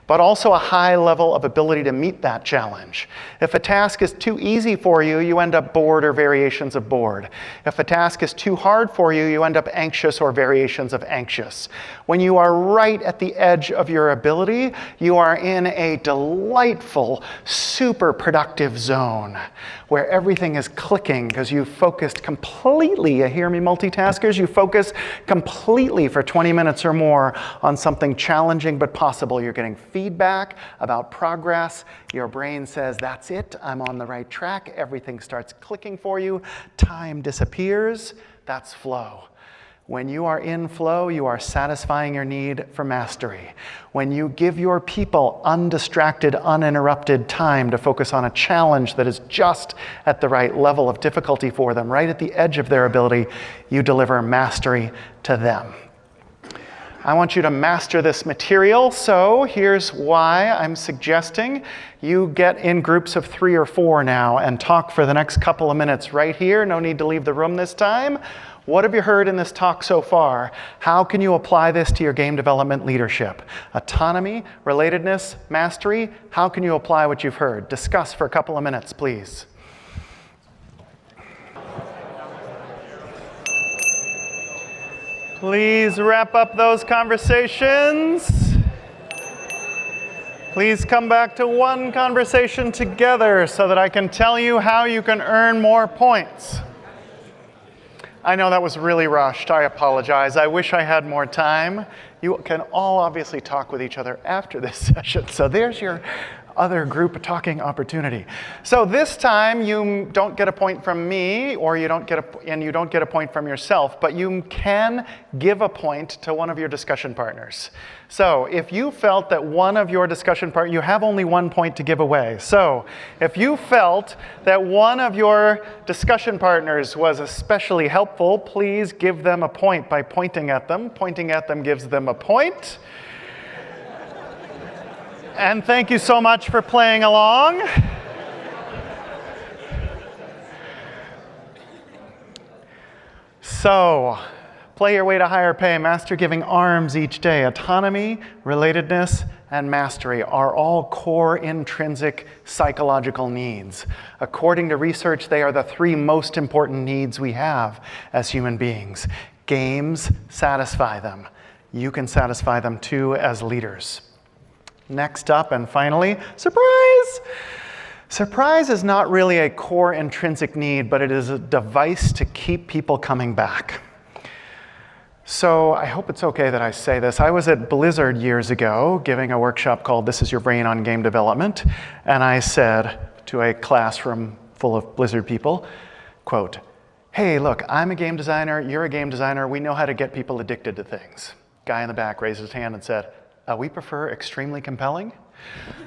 A: but also a high level of ability to meet that challenge. If a task is too easy for you, you end up bored or variations of bored. If a task is too hard for you, you end up anxious or variations of anxious. When you are right at the edge of your ability, you are in a delightful, super productive zone where everything is clicking because you focused completely, you hear me multitaskers, you focus completely for 20 minutes or more on something challenging but possible. You're getting feedback about progress. Your brain says, that's it, I'm on the right track. Everything starts clicking for you. Time disappears. That's flow. When you are in flow, you are satisfying your need for mastery. When you give your people undistracted, uninterrupted time to focus on a challenge that is just at the right level of difficulty for them, right at the edge of their ability, you deliver mastery to them. I want you to master this material, so here's why I'm suggesting you get in groups of 3 or 4 now and talk for the next couple of minutes right here. No need to leave the room this time. What have you heard in this talk so far? How can you apply this to your game development leadership? Autonomy, relatedness, mastery, how can you apply what you've heard? Discuss for a couple of minutes, please. Please wrap up those conversations. Please come back to one conversation together so that I can tell you how you can earn more points. I know that was really rushed. I apologize. I wish I had more time. You can all obviously talk with each other after this session. So there's your other group talking opportunity. So this time you don't get a point from me, or you don't get a point from yourself, but you can give a point to one of your discussion partners. So if you felt that one of your discussion partners, you have only 1 point to give away. So if you felt that one of your discussion partners was especially helpful, please give them a point by pointing at them. Pointing at them gives them a point. And thank you so much for playing along. So, play your way to higher pay. Master giving arms each day. Autonomy, relatedness, and mastery are all core intrinsic psychological needs. According to research, they are the 3 most important needs we have as human beings. Games satisfy them. You can satisfy them too as leaders. Next up, and finally, surprise! Surprise is not really a core intrinsic need, but it is a device to keep people coming back. So I hope it's okay that I say this. I was at Blizzard years ago giving a workshop called This Is Your Brain on Game Development, and I said to a classroom full of Blizzard people, quote, "Hey, look, I'm a game designer, you're a game designer, we know how to get people addicted to things." Guy in the back raised his hand and said, "We prefer extremely compelling."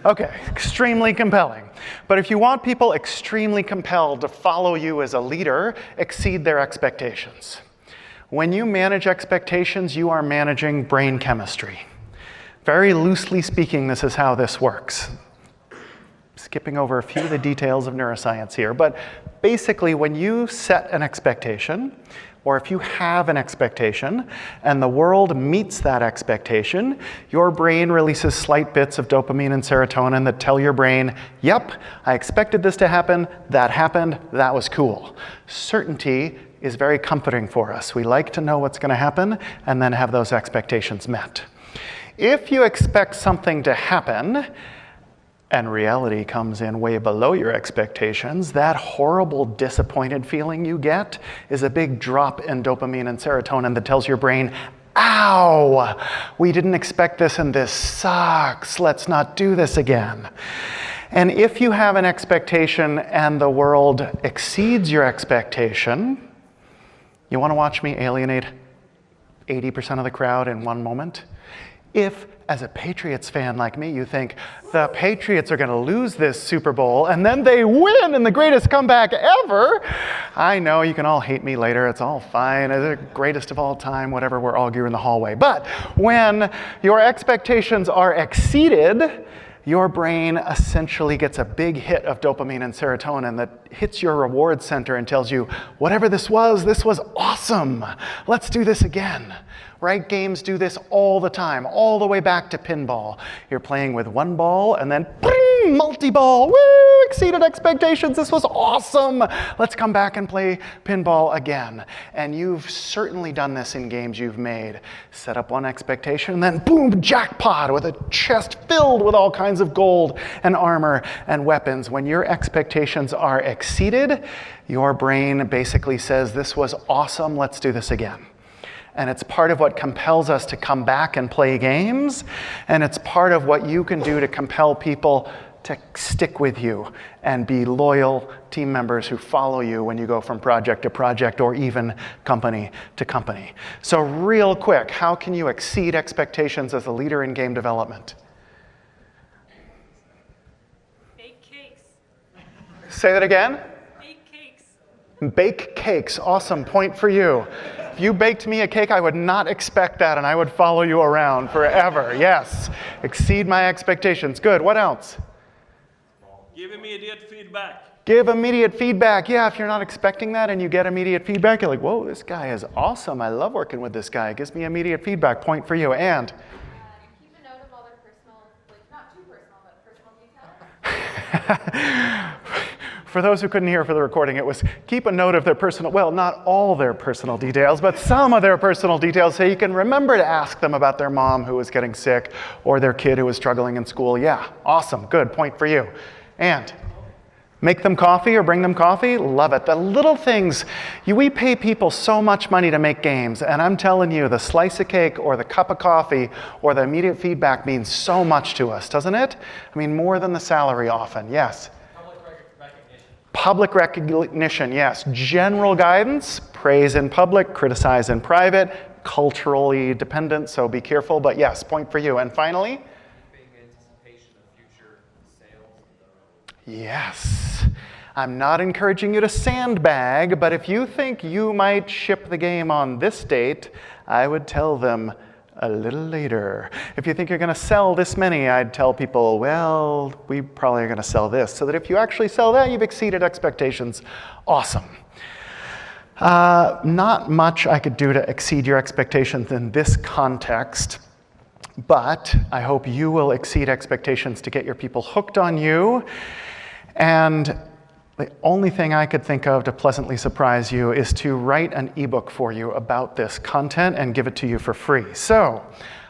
A: Okay, extremely compelling. But if you want people extremely compelled to follow you as a leader, exceed their expectations. When you manage expectations, you are managing brain chemistry. Very loosely speaking, this is how this works. Skipping over a few of the details of neuroscience here, but basically when you set an expectation, or if you have an expectation and the world meets that expectation, your brain releases slight bits of dopamine and serotonin that tell your brain, yep, I expected this to happen, that was cool. Certainty is very comforting for us. We like to know what's going to happen and then have those expectations met. If you expect something to happen, and reality comes in way below your expectations, that horrible disappointed feeling you get is a big drop in dopamine and serotonin that tells your brain, ow, we didn't expect this and this sucks, let's not do this again. And if you have an expectation and the world exceeds your expectation, you want to watch me alienate 80% of the crowd in one moment? If, as a Patriots fan like me, you think the Patriots are going to lose this Super Bowl and then they win in the greatest comeback ever, I know you can all hate me later. It's all fine. It's the greatest of all time, whatever, we're arguing in the hallway. But when your expectations are exceeded, your brain essentially gets a big hit of dopamine and serotonin that hits your reward center and tells you, whatever this was awesome. Let's do this again. Right? Games do this all the time, all the way back to pinball. You're playing with one ball and then multi-ball. Woo! Exceeded expectations. This was awesome. Let's come back and play pinball again. And you've certainly done this in games you've made. Set up one expectation and then boom, jackpot with a chest filled with all kinds of gold and armor and weapons. When your expectations are exceeded, your brain basically says, this was awesome. Let's do this again. And it's part of what compels us to come back and play games. And it's part of what you can do to compel people to stick with you and be loyal team members who follow you when you go from project to project or even company to company. So real quick, how can you exceed expectations as a leader in game development?
G: Bake cakes.
A: Say that again?
G: Bake cakes.
A: Bake cakes. Awesome. Point for you. If you baked me a cake, I would not expect that, and I would follow you around forever. Yes. Exceed my expectations. Good. What else?
B: Give immediate feedback.
A: Give immediate feedback. Yeah, if you're not expecting that and you get immediate feedback, you're like, whoa, this guy is awesome. I love working with this guy. It gives me immediate feedback. Point for you. And?
G: Keep a note of all their personal, like not too personal, but personal details.
A: for those who couldn't hear for the recording, it was keep a note of their personal, well, not all their personal details, but some of their personal details so you can remember to ask them about their mom who was getting sick or their kid who was struggling in school. Yeah, awesome, good, point for you. And make them coffee or bring them coffee? Love it. The little things, we pay people so much money to make games, and I'm telling you, the slice of cake or the cup of coffee or the immediate feedback means so much to us, doesn't it? I mean, more than the salary often, yes. Public recognition, yes. General guidance, praise in public, criticize in private, culturally dependent, so be careful, but yes, point for you. And finally? Yes. I'm not encouraging you to sandbag, but if you think you might ship the game on this date, I would tell them a little later. If you think you're going to sell this many, I'd tell people, well, we probably are going to sell this, so that if you actually sell that, you've exceeded expectations. Awesome. Not much I could do to exceed your expectations in this context, but I hope you will exceed expectations to get your people hooked on you. And the only thing I could think of to pleasantly surprise you is to write an ebook for you about this content and give it to you for free. So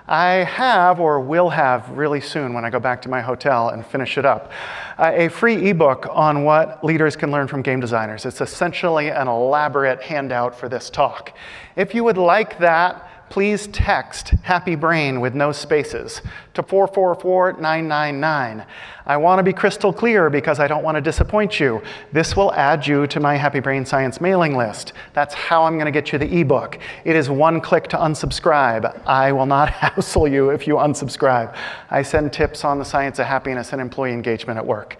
A: I have, or will have really soon when I go back to my hotel and finish it up, a free ebook on what leaders can learn from game designers. It's essentially an elaborate handout for this talk. If you would like that, please text Happy Brain with no spaces to 444-999. I want to be crystal clear because I don't want to disappoint you. This will add you to my Happy Brain Science mailing list. That's how I'm going to get you the ebook. It is one click to unsubscribe. I will not hassle you if you unsubscribe. I send tips on the science of happiness and employee engagement at work.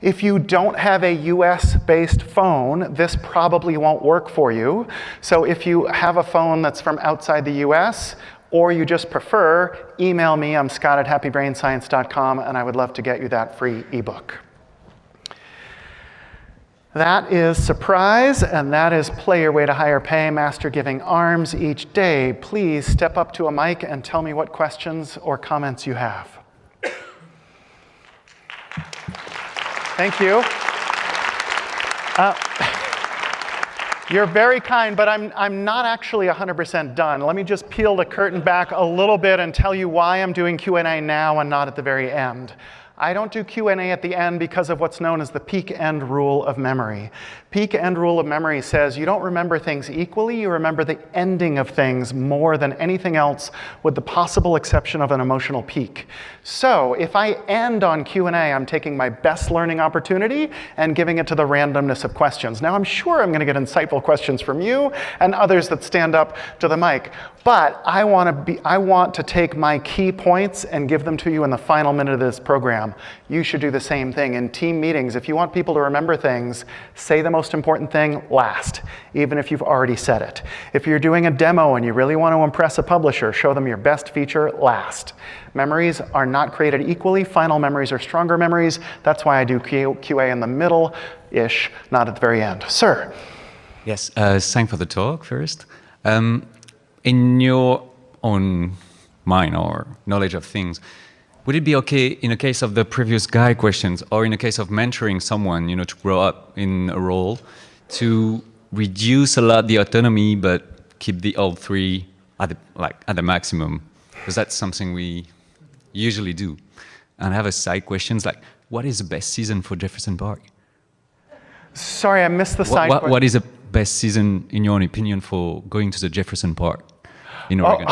A: If you don't have a US-based phone, this probably won't work for you. So if you have a phone that's from outside the US, or you just prefer, email me. I'm scott@happybrainscience.com, and I would love to get you that free ebook. That is surprise, and that is play your way to higher pay, master giving arms each day. Please step up to a mic and tell me what questions or comments you have. Thank you. You're very kind, but I'm not actually 100% done. Let me just peel the curtain back a little bit and tell you why I'm doing Q&A now and not at the very end. I don't do Q&A at the end because of what's known as the peak-end rule of memory. Peak-end rule of memory says you don't remember things equally, you remember the ending of things more than anything else, with the possible exception of an emotional peak. So if I end on Q&A, I'm taking my best learning opportunity and giving it to the randomness of questions. Now I'm sure I'm going to get insightful questions from you and others that stand up to the mic, but I want to take my key points and give them to you in the final minute of this program. You should do the same thing in team meetings. If you want people to remember things, say the most important thing last, even if you've already said it. If you're doing a demo and you really want to impress a publisher, show them your best feature last. Memories are not created equally. Final memories are stronger memories. That's why I do QA in the middle-ish, not at the very end. Sir?
H: Yes, thanks for the talk first. In your own mind or knowledge of things, would it be okay in a case of the previous guy questions or in a case of mentoring someone, to grow up in a role, to reduce a lot the autonomy but keep the all three at the maximum? Because that's something we usually do. And I have a side questions like, what is the best season for Jefferson Park?
A: Sorry, I missed the side question.
H: What is the best season, in your own opinion, for going to the Jefferson Park in Oregon?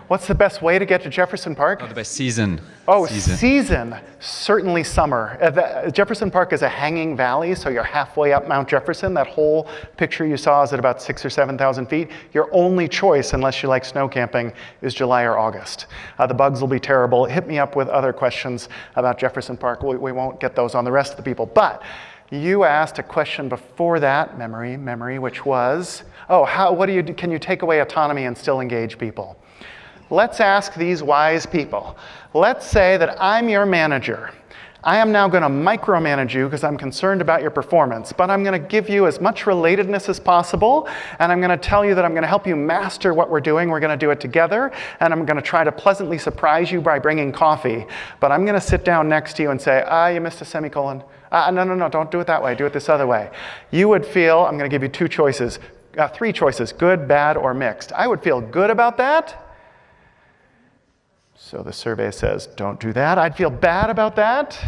A: What's the best way to get to Jefferson Park?
H: The best season.
A: Season. Certainly summer. Jefferson Park is a hanging valley, so you're halfway up Mount Jefferson. That whole picture you saw is at about 6,000 or 7,000 feet. Your only choice, unless you like snow camping, is July or August. The bugs will be terrible. Hit me up with other questions about Jefferson Park. We won't get those on the rest of the people. But you asked a question before that, memory, which was, can you take away autonomy and still engage people? Let's ask these wise people. Let's say that I'm your manager. I am now going to micromanage you because I'm concerned about your performance, but I'm going to give you as much relatedness as possible, and I'm going to tell you that I'm going to help you master what we're doing. We're going to do it together, and I'm going to try to pleasantly surprise you by bringing coffee. But I'm going to sit down next to you and say, you missed a semicolon. No, don't do it that way. Do it this other way. You would feel, I'm going to give you three choices, good, bad, or mixed. I would feel good about that. So the survey says, don't do that. I'd feel bad about that.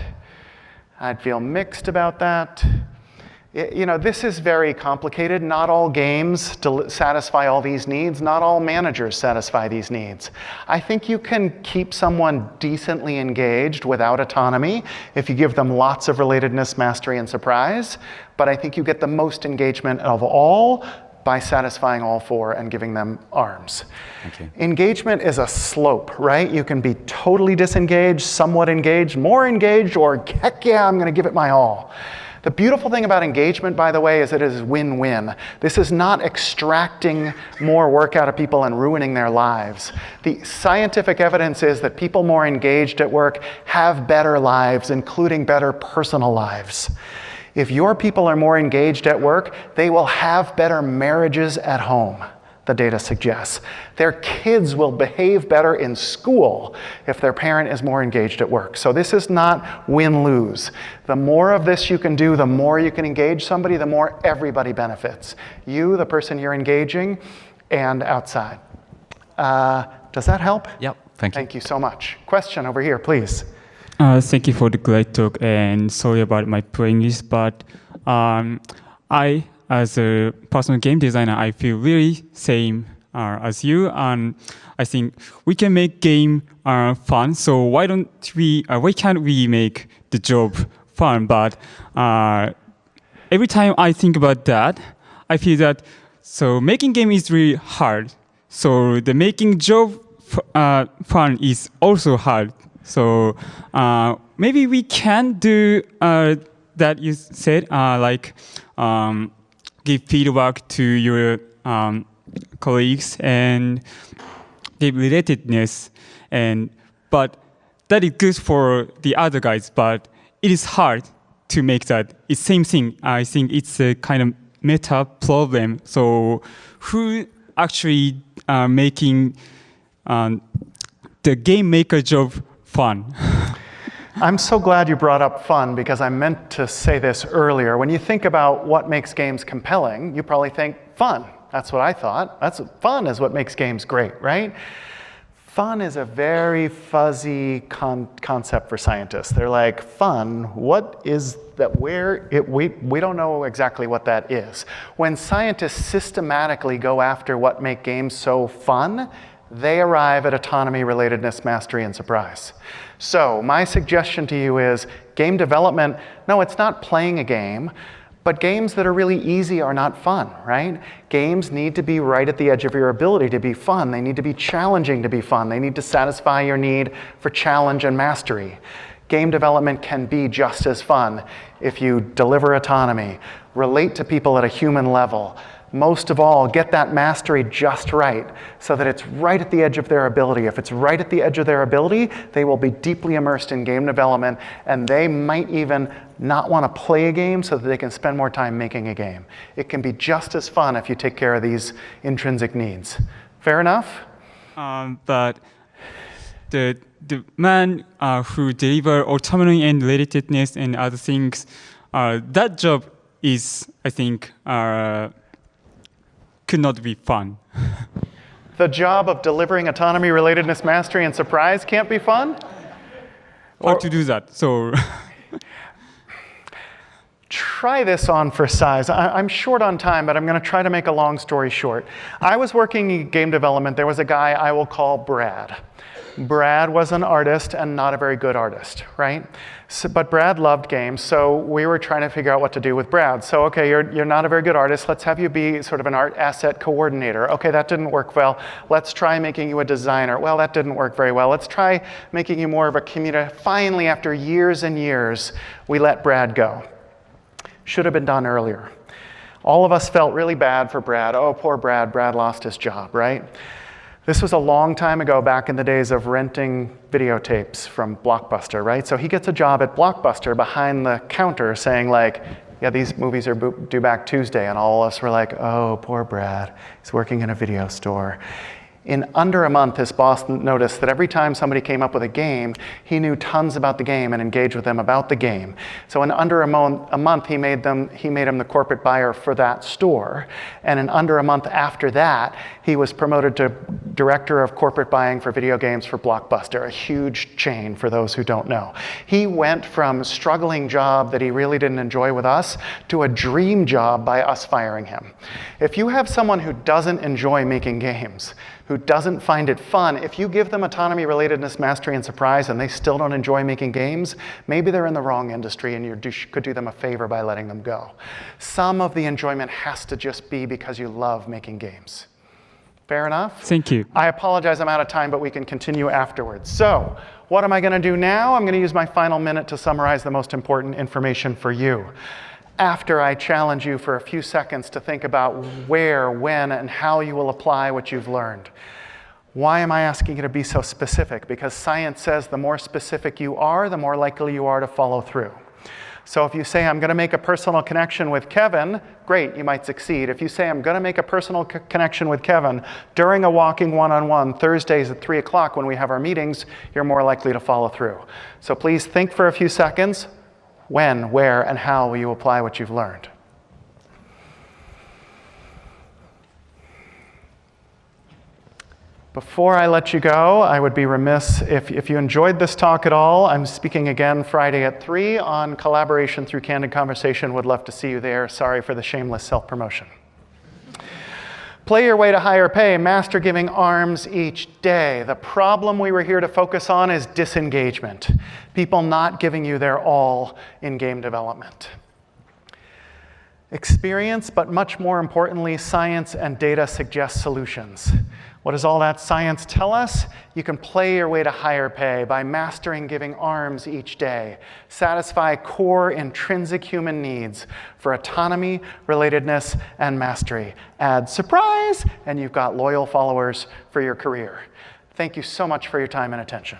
A: I'd feel mixed about that. This is very complicated. Not all games satisfy all these needs. Not all managers satisfy these needs. I think you can keep someone decently engaged without autonomy if you give them lots of relatedness, mastery, and surprise. But I think you get the most engagement of all by satisfying all four and giving them arms.
H: Okay.
A: Engagement is a slope, right? You can be totally disengaged, somewhat engaged, more engaged, or heck yeah, I'm going to give it my all. The beautiful thing about engagement, by the way, is it is win-win. This is not extracting more work out of people and ruining their lives. The scientific evidence is that people more engaged at work have better lives, including better personal lives. If your people are more engaged at work, they will have better marriages at home, the data suggests. Their kids will behave better in school if their parent is more engaged at work. So this is not win-lose. The more of this you can do, the more you can engage somebody, the more everybody benefits. You, the person you're engaging, and outside. Does that help?
H: Yep, thank you.
A: Thank you so much. Question over here, please.
I: Thank you for the great talk, and sorry about my poor English, but I, as a personal game designer, I feel really same as you, and I think we can make game fun. So why can't we make the job fun? But every time I think about that, I feel that so making game is really hard. So the making job fun is also hard. So maybe we can do that you said, give feedback to your colleagues and give relatedness. But that is good for the other guys, but it is hard to make that. It's same thing. I think it's a kind of meta problem. So who actually making the game maker job fun?
A: I'm so glad you brought up fun because I meant to say this earlier. When you think about what makes games compelling, you probably think fun. That's what I thought. Fun is what makes games great, right? Fun is a very fuzzy concept for scientists. They're like, fun, what is that? We don't know exactly what that is. When scientists systematically go after what make games so fun, they arrive at autonomy, relatedness, mastery, and surprise. So my suggestion to you is game development, no, it's not playing a game, but games that are really easy are not fun, right? Games need to be right at the edge of your ability to be fun. They need to be challenging to be fun. They need to satisfy your need for challenge and mastery. Game development can be just as fun if you deliver autonomy, relate to people at a human level. Most of all, get that mastery just right so that it's right at the edge of their ability. If it's right at the edge of their ability, they will be deeply immersed in game development, and they might even not want to play a game so that they can spend more time making a game. It can be just as fun if you take care of these intrinsic needs. Fair enough?
I: But the man who deliver autonomy and relatedness and other things, that job is, I think, could not be fun.
A: The job of delivering autonomy, relatedness, mastery, and surprise can't be fun?
I: How to do that? So
A: try this on for size. I'm short on time, but I'm going to try to make a long story short. I was working in game development. There was a guy I will call Brad. Brad was an artist and not a very good artist, right? But Brad loved games, so we were trying to figure out what to do with Brad. So, okay, you're not a very good artist. Let's have you be sort of an art asset coordinator. Okay, that didn't work well. Let's try making you a designer. Well, that didn't work very well. Let's try making you more of a community. Finally, after years and years, we let Brad go. Should have been done earlier. All of us felt really bad for Brad. Oh, poor Brad. Brad lost his job, right? This was a long time ago, back in the days of renting videotapes from Blockbuster, right? So he gets a job at Blockbuster behind the counter saying like, yeah, these movies are due back Tuesday. And all of us were like, oh, poor Brad. He's working in a video store. In under a month, his boss noticed that every time somebody came up with a game, he knew tons about the game and engaged with them about the game. So in under a month, he made him the corporate buyer for that store. And in under a month after that, he was promoted to director of corporate buying for video games for Blockbuster, a huge chain for those who don't know. He went from a struggling job that he really didn't enjoy with us to a dream job by us firing him. If you have someone who doesn't enjoy making games, who doesn't find it fun, if you give them autonomy, relatedness, mastery, and surprise, and they still don't enjoy making games, maybe they're in the wrong industry and you could do them a favor by letting them go. Some of the enjoyment has to just be because you love making games. Fair enough?
I: Thank you.
A: I apologize, I'm out of time, but we can continue afterwards. So, what am I going to do now? I'm going to use my final minute to summarize the most important information for you. After I challenge you for a few seconds to think about where, when, and how you will apply what you've learned. Why am I asking you to be so specific? Because science says the more specific you are, the more likely you are to follow through. So if you say, I'm going to make a personal connection with Kevin, great, you might succeed. If you say, I'm going to make a personal connection with Kevin during a walking one-on-one Thursdays at 3 o'clock when we have our meetings, you're more likely to follow through. So please think for a few seconds. When, where, and how will you apply what you've learned? Before I let you go, I would be remiss if you enjoyed this talk at all. I'm speaking again Friday at 3 on collaboration through candid conversation. Would love to see you there. Sorry for the shameless self-promotion. Play your way to higher pay, master giving arms each day. The problem we were here to focus on is disengagement. People not giving you their all in game development. Experience, but much more importantly, science and data suggest solutions. What does all that science tell us? You can play your way to higher pay by mastering giving arms each day. Satisfy core intrinsic human needs for autonomy, relatedness, and mastery. Add surprise, and you've got loyal followers for your career. Thank you so much for your time and attention.